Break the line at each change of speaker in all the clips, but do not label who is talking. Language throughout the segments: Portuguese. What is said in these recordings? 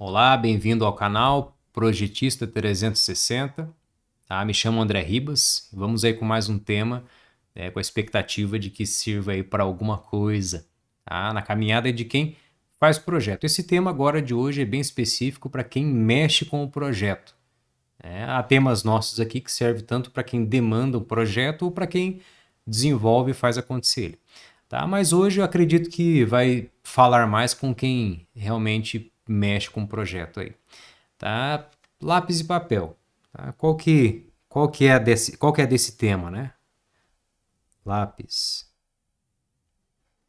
Olá, bem-vindo ao canal Projetista 360. Tá? Me chamo André Ribas. Vamos aí com mais um tema, com a expectativa de que sirva aí para alguma coisa, tá? Na caminhada de quem faz projeto. Esse tema agora de hoje é bem específico para quem mexe com o projeto. Há temas nossos aqui que servem tanto para quem demanda um projeto ou para quem desenvolve e faz acontecer. Tá? Mas hoje eu acredito que vai falar mais com quem realmente mexe com o projeto aí. Tá? Lápis e papel. Tá? Qual que é desse tema, né? Lápis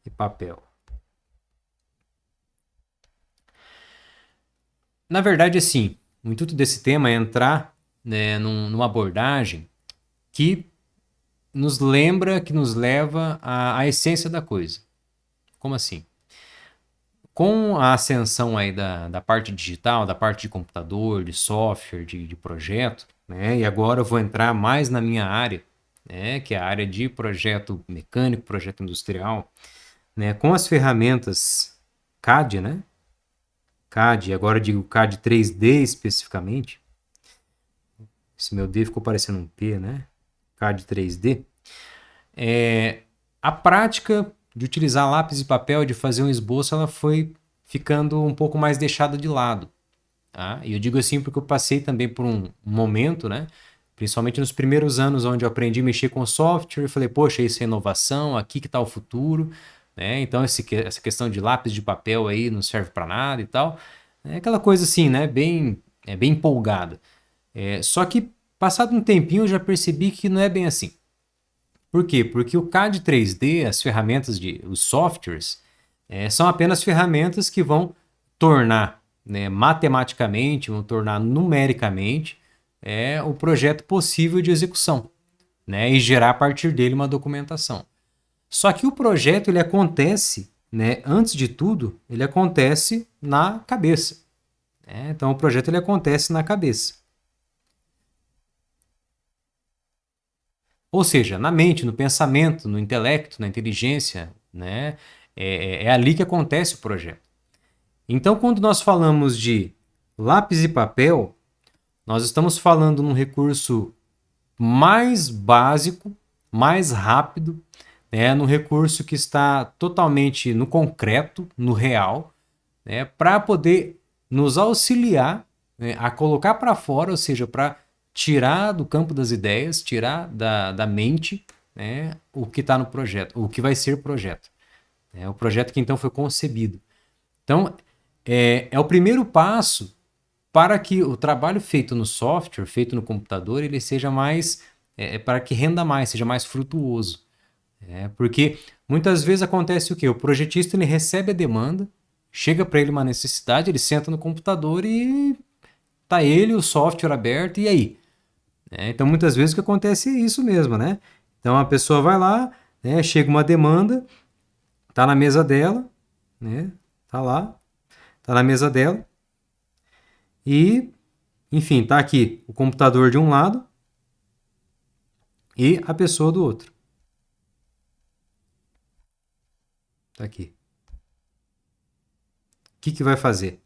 e papel. Na verdade, assim, o intuito desse tema é entrar, né, numa abordagem que nos lembra, que nos leva à essência da coisa. Como assim? Com a ascensão aí da parte digital, da parte de computador, de software, de projeto, né? E agora eu vou entrar mais na minha área, né? Que é a área de projeto mecânico, projeto industrial, né? Com as ferramentas CAD, né? CAD, agora eu digo CAD 3D especificamente. Esse meu D ficou parecendo um P, né? CAD 3D. A prática de utilizar lápis e papel, de fazer um esboço, ela foi ficando um pouco mais deixada de lado. Tá? E eu digo assim porque eu passei também por um momento, né? Principalmente nos primeiros anos, onde eu aprendi a mexer com software, e falei, poxa, isso é inovação, aqui que está o futuro, né? Então essa questão de lápis de papel aí não serve para nada e tal. É aquela coisa assim, né? Bem empolgada. Só que passado um tempinho eu já percebi que não é bem assim. Por quê? Porque o CAD 3D, as ferramentas os softwares, são apenas ferramentas que vão tornar, né, matematicamente, vão tornar numericamente o projeto possível de execução, né, e gerar a partir dele uma documentação. Só que o projeto ele acontece, né, antes de tudo, ele acontece na cabeça. Né? Então o projeto ele acontece na cabeça. Ou seja, na mente, no pensamento, no intelecto, na inteligência, né? É ali que acontece o projeto. Então, quando nós falamos de lápis e papel, nós estamos falando num recurso mais básico, mais rápido, né? Num recurso que está totalmente no concreto, no real, né? Para poder nos auxiliar, né, a colocar para fora, ou seja, para tirar do campo das ideias, tirar da mente, né, o que está no projeto, o que vai ser o projeto. O projeto que então foi concebido. Então, é o primeiro passo para que o trabalho feito no software, feito no computador, ele seja mais, para que renda mais, seja mais frutuoso. Porque muitas vezes acontece o quê? O projetista ele recebe a demanda, chega para ele uma necessidade, ele senta no computador e tá ele, o software aberto, e aí? Então, muitas vezes o que acontece é isso mesmo, né? Então, a pessoa vai lá, né, chega uma demanda, tá na mesa dela, né? Tá lá, tá na mesa dela, e, enfim, tá aqui o computador de um lado e a pessoa do outro. Tá aqui. O que vai fazer?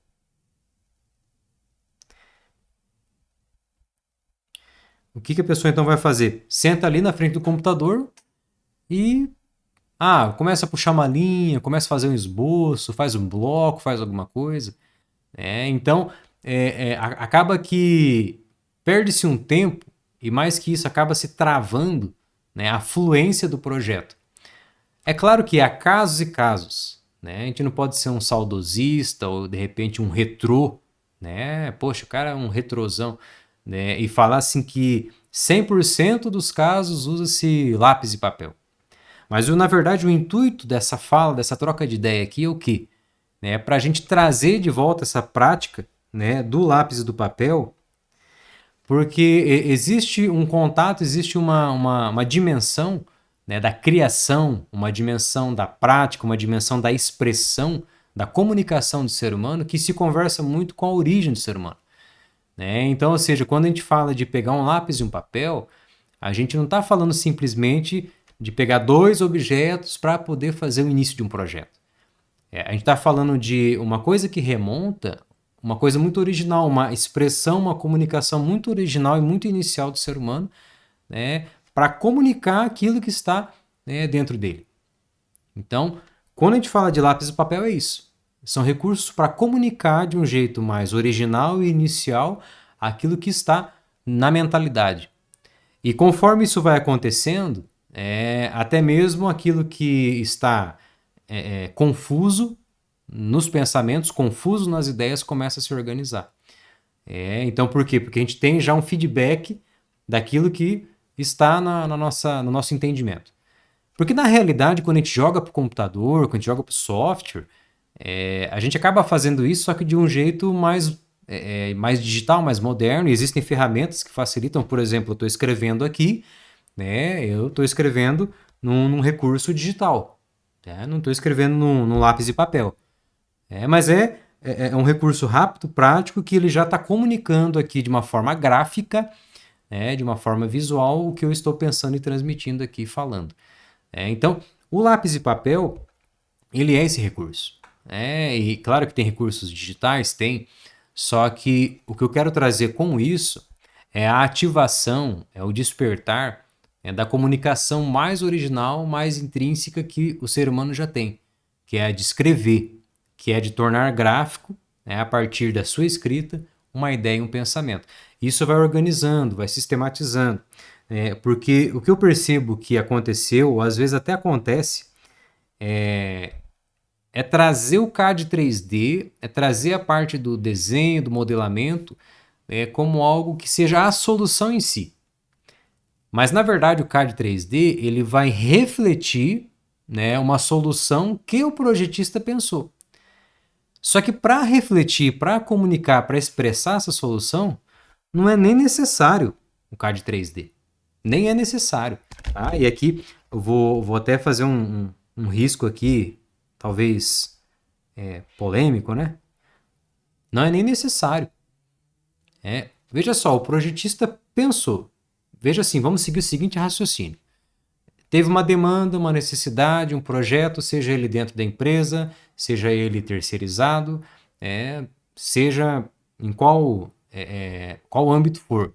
O que a pessoa então vai fazer? Senta ali na frente do computador e começa a puxar uma linha, começa a fazer um esboço, faz um bloco, faz alguma coisa. Então, acaba que perde-se um tempo e mais que isso, acaba se travando, né, a fluência do projeto. É claro que há casos e casos. Né? A gente não pode ser um saudosista ou, de repente, um retrô. Né? Poxa, o cara é um retrosão. Né? E falar assim que 100% dos casos usa-se lápis e papel. Mas, na verdade, o intuito dessa fala, dessa troca de ideia aqui é o quê? Para a gente trazer de volta essa prática, né, do lápis e do papel, porque existe um contato, existe uma dimensão, né, da criação, uma dimensão da prática, uma dimensão da expressão, da comunicação do ser humano, que se conversa muito com a origem do ser humano. Então, ou seja, quando a gente fala de pegar um lápis e um papel, a gente não está falando simplesmente de pegar dois objetos para poder fazer o início de um projeto. A gente está falando de uma coisa que remonta uma coisa muito original, uma expressão, uma comunicação muito original e muito inicial do ser humano, né, para comunicar aquilo que está, né, dentro dele. Então, quando a gente fala de lápis e papel, é isso. São recursos para comunicar de um jeito mais original e inicial aquilo que está na mentalidade. E conforme isso vai acontecendo, até mesmo aquilo que está confuso nos pensamentos, confuso nas ideias, começa a se organizar. Então, por quê? Porque a gente tem já um feedback daquilo que está no nosso entendimento. Porque na realidade, quando a gente joga para o computador, quando a gente joga para o software, a gente acaba fazendo isso, só que de um jeito mais digital, mais moderno. E existem ferramentas que facilitam. Por exemplo, eu estou escrevendo aqui, né? Eu estou escrevendo num recurso digital. Tá? Não estou escrevendo num lápis e papel. Mas é um recurso rápido, prático, que ele já está comunicando aqui de uma forma gráfica, de uma forma visual, o que eu estou pensando e transmitindo aqui, falando. Então, o lápis e papel, ele é esse recurso. E claro que tem recursos digitais, tem, só que o que eu quero trazer com isso é a ativação, é o despertar da comunicação mais original, mais intrínseca que o ser humano já tem, que é a de escrever, que é de tornar gráfico, a partir da sua escrita, uma ideia e um pensamento. Isso vai organizando, vai sistematizando. Porque o que eu percebo que aconteceu, ou às vezes até acontece, é trazer o CAD 3D, é trazer a parte do desenho, do modelamento, como algo que seja a solução em si. Mas, na verdade, o CAD 3D ele vai refletir, né, uma solução que o projetista pensou. Só que para refletir, para comunicar, para expressar essa solução, não é nem necessário o CAD 3D. Nem é necessário. Tá? E aqui eu vou até fazer um risco aqui, talvez polêmico, né? Não é nem necessário. Veja só, o projetista pensou. Veja assim, vamos seguir o seguinte raciocínio. Teve uma demanda, uma necessidade, um projeto, seja ele dentro da empresa, seja ele terceirizado, seja em qual âmbito for.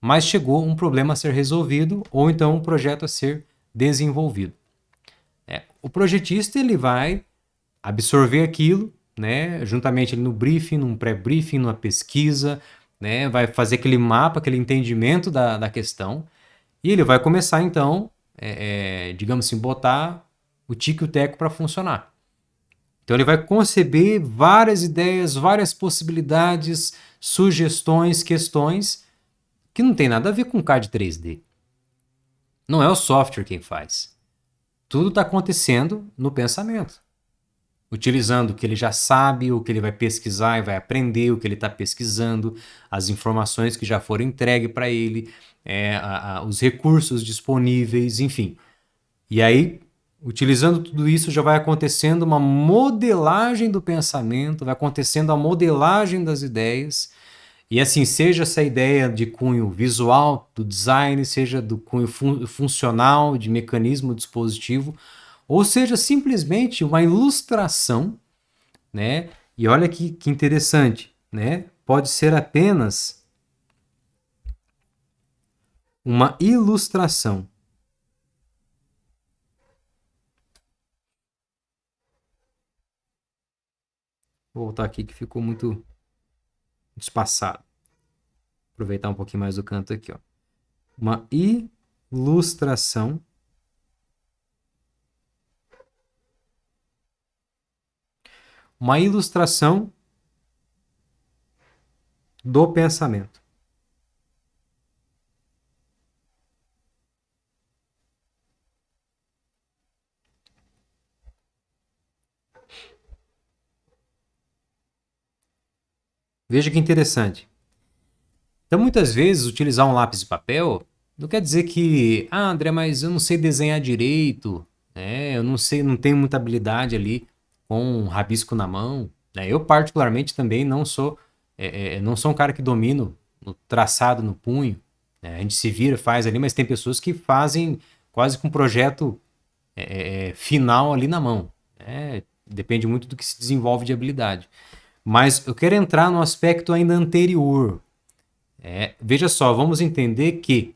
Mas chegou um problema a ser resolvido ou então um projeto a ser desenvolvido. O projetista ele vai absorver aquilo, né, juntamente no briefing, num pré-briefing, numa pesquisa, né, vai fazer aquele mapa, aquele entendimento da questão e ele vai começar então, digamos assim, botar o tico e o teco para funcionar. Então ele vai conceber várias ideias, várias possibilidades, sugestões, questões que não tem nada a ver com CAD 3D. Não é o software quem faz. Tudo está acontecendo no pensamento. Utilizando o que ele já sabe, o que ele vai pesquisar e vai aprender, o que ele está pesquisando, as informações que já foram entregues para ele, os recursos disponíveis, enfim. E aí, utilizando tudo isso, já vai acontecendo uma modelagem do pensamento, vai acontecendo a modelagem das ideias. E assim, seja essa ideia de cunho visual, do design, seja do cunho funcional, de mecanismo dispositivo, ou seja, simplesmente uma ilustração, né? E olha que interessante, né? Pode ser apenas uma ilustração. Vou voltar aqui que ficou muito espaçado. Aproveitar um pouquinho mais do canto aqui, ó. Uma ilustração do pensamento. Veja que interessante. Então, muitas vezes, utilizar um lápis de papel não quer dizer que, André, mas eu não sei desenhar direito, eu não sei, não tenho muita habilidade ali com um rabisco na mão. Eu, particularmente, também não sou um cara que domino o traçado no punho. A gente se vira, faz ali, mas tem pessoas que fazem quase com um projeto final ali na mão. Depende muito do que se desenvolve de habilidade. Mas eu quero entrar no aspecto ainda anterior. Veja só, vamos entender que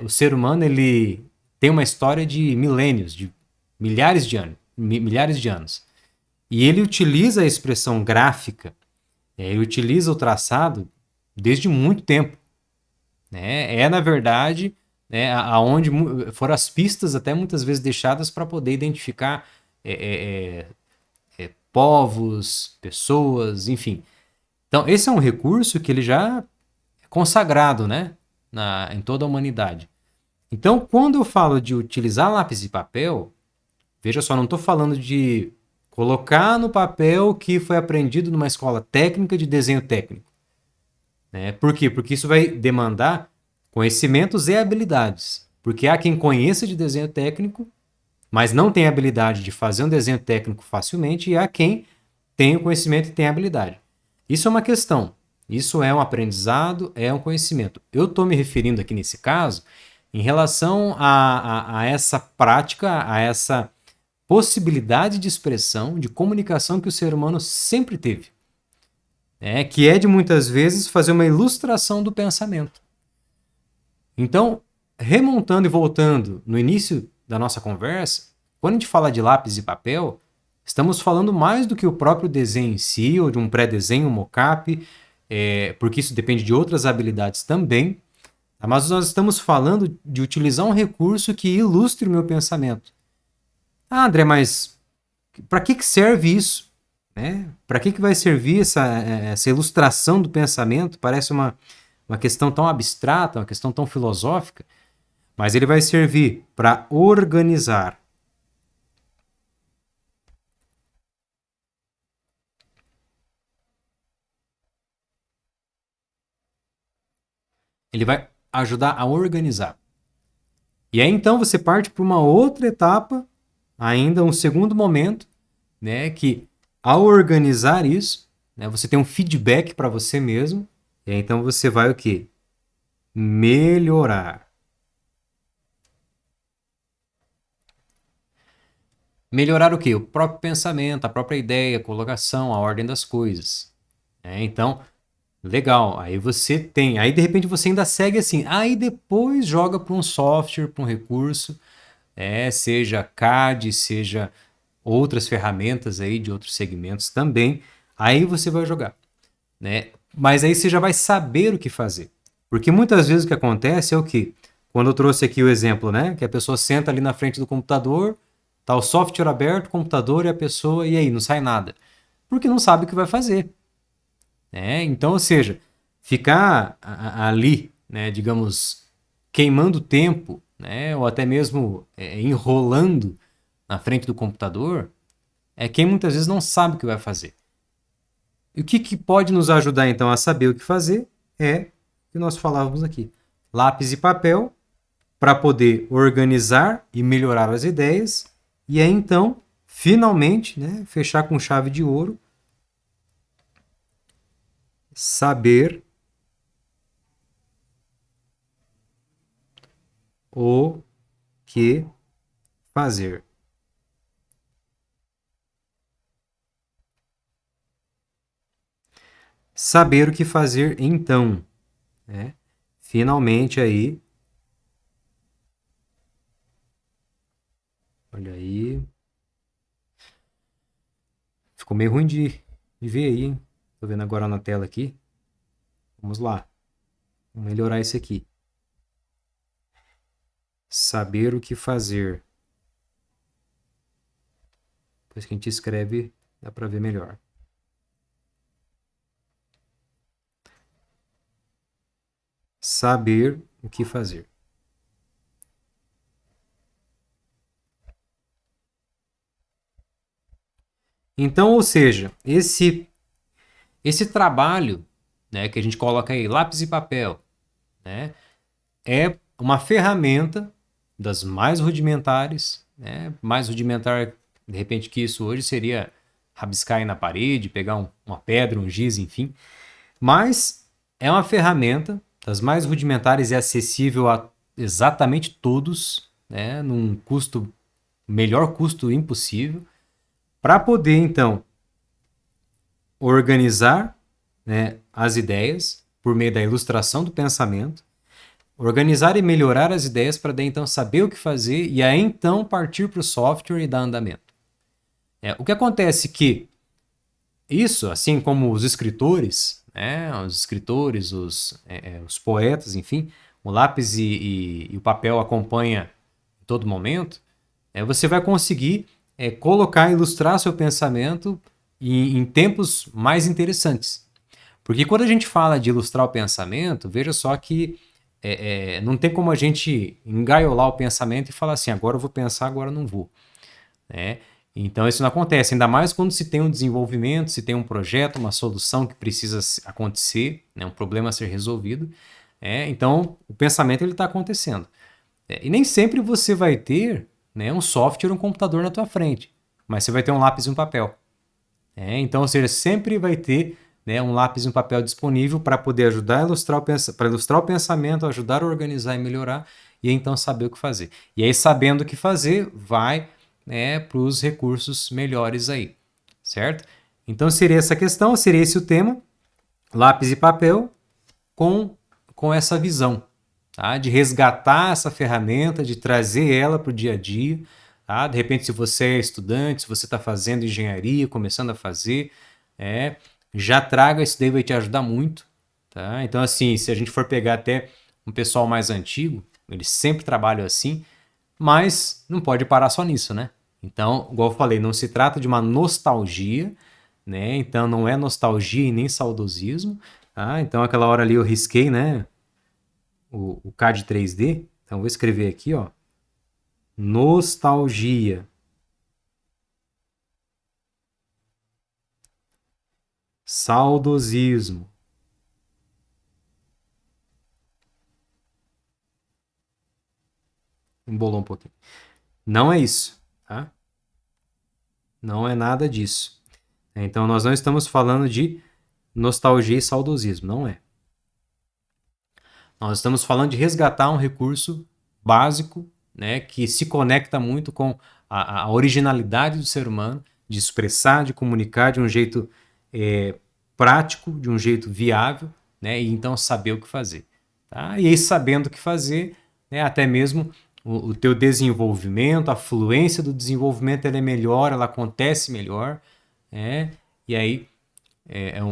o ser humano ele tem uma história de milênios, de milhares de anos. E ele utiliza a expressão gráfica, ele utiliza o traçado desde muito tempo. Né? Na verdade, aonde foram as pistas até muitas vezes deixadas para poder identificar povos, pessoas, enfim. Então, esse é um recurso que ele já é consagrado, né? Em toda a humanidade. Então, quando eu falo de utilizar lápis e papel, veja só, não estou falando de colocar no papel o que foi aprendido numa escola técnica de desenho técnico. Por quê? Porque isso vai demandar conhecimentos e habilidades. Porque há quem conheça de desenho técnico, mas não tem habilidade de fazer um desenho técnico facilmente, e há quem tem o conhecimento e tem a habilidade. Isso é uma questão. Isso é um aprendizado, é um conhecimento. Eu estou me referindo aqui nesse caso em relação a essa prática, a essa possibilidade de expressão, de comunicação que o ser humano sempre teve. Que é de muitas vezes fazer uma ilustração do pensamento. Então, remontando e voltando no início da nossa conversa, quando a gente fala de lápis e papel, estamos falando mais do que o próprio desenho em si, ou de um pré-desenho, um mockup, porque isso depende de outras habilidades também, mas nós estamos falando de utilizar um recurso que ilustre o meu pensamento. Ah, André, mas para que serve isso? Para que vai servir essa ilustração do pensamento? Parece uma questão tão abstrata, uma questão tão filosófica, mas ele vai servir para organizar. Ele vai ajudar a organizar. E aí então você parte para uma outra etapa, ainda um segundo momento, que ao organizar isso, você tem um feedback para você mesmo, e aí então você vai o quê? Melhorar. Melhorar o quê? O próprio pensamento, a própria ideia, a colocação, a ordem das coisas. Então, legal. Aí você tem. Aí de repente você ainda segue assim. Aí depois joga para um software, para um recurso, seja CAD, seja outras ferramentas aí de outros segmentos também. Aí você vai jogar. Mas aí você já vai saber o que fazer. Porque muitas vezes o que acontece é o quê? Quando eu trouxe aqui o exemplo, que a pessoa senta ali na frente do computador, tá o software aberto, o computador e a pessoa, e aí não sai nada. Porque não sabe o que vai fazer. Então, ou seja, ficar ali, digamos, queimando tempo, ou até mesmo enrolando na frente do computador, é quem muitas vezes não sabe o que vai fazer. E o que pode nos ajudar, então, a saber o que fazer é o que nós falávamos aqui. Lápis e papel para poder organizar e melhorar as ideias. E aí, então, finalmente, fechar com chave de ouro, saber o que fazer. Saber o que fazer, então. Finalmente aí. Olha aí. Ficou meio ruim de ver aí, hein? Tô vendo agora na tela aqui. Vamos lá. Vamos melhorar esse aqui. Saber o que fazer. Depois que a gente escreve, dá para ver melhor. Saber o que fazer. Então, ou seja, esse trabalho, que a gente coloca aí, lápis e papel, é uma ferramenta das mais rudimentares, mais rudimentar, de repente, que isso hoje seria rabiscar aí na parede, pegar uma pedra, um giz, enfim. Mas é uma ferramenta das mais rudimentares e acessível a exatamente todos, num custo, melhor custo impossível, para poder, então, organizar, né, as ideias por meio da ilustração do pensamento, organizar e melhorar as ideias para daí então saber o que fazer e aí então partir para o software e dar andamento. O que acontece que isso, assim como os escritores, né, os poetas, enfim, o lápis e o papel acompanha em todo momento, você vai conseguir colocar, ilustrar seu pensamento em tempos mais interessantes. Porque quando a gente fala de ilustrar o pensamento, veja só que não tem como a gente engaiolar o pensamento e falar assim, agora eu vou pensar, agora eu não vou. Né? Então isso não acontece, ainda mais quando se tem um desenvolvimento, se tem um projeto, uma solução que precisa acontecer, né? Um problema a ser resolvido. Então o pensamento está acontecendo. E nem sempre você vai ter, né, um software, um computador na tua frente, mas você vai ter um lápis e um papel. Então, ou seja, sempre vai ter, né, um lápis e um papel disponível para poder ajudar a ilustrar o pensamento, ajudar a organizar e melhorar, e então saber o que fazer. E aí, sabendo o que fazer, vai, né, para os recursos melhores aí, certo? Então, seria essa questão, seria esse o tema, lápis e papel com essa visão, tá? De resgatar essa ferramenta, de trazer ela para o dia a dia. Tá? De repente, se você é estudante, se você está fazendo engenharia, começando a fazer, já traga, isso daí vai te ajudar muito. Tá? Então, assim, se a gente for pegar até um pessoal mais antigo, eles sempre trabalham assim, mas não pode parar só nisso, né? Então, igual eu falei, não se trata de uma nostalgia, né? Então, não é nostalgia e nem saudosismo. Tá? Então, aquela hora ali eu risquei, né? O CAD 3D. Então, vou escrever aqui, ó. Nostalgia. Saudosismo. Embolou um pouquinho. Não é isso, tá? Não é nada disso. Então, nós não estamos falando de nostalgia e saudosismo, não é. Nós estamos falando de resgatar um recurso básico, né, que se conecta muito com a originalidade do ser humano, de expressar, de comunicar de um jeito prático, de um jeito viável, né, e então saber o que fazer. Tá? E aí, sabendo o que fazer, né, até mesmo o teu desenvolvimento, a fluência do desenvolvimento ela é melhor, ela acontece melhor, né, e aí é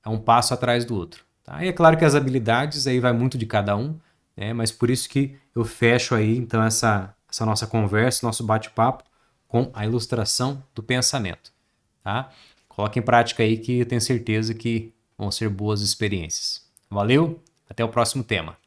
um passo atrás do outro. Tá? E é claro que as habilidades aí vai muito de cada um, né? Mas por isso que eu fecho aí então essa nossa conversa, nosso bate-papo com a ilustração do pensamento. Tá? Coloque em prática aí que eu tenho certeza que vão ser boas experiências. Valeu, até o próximo tema.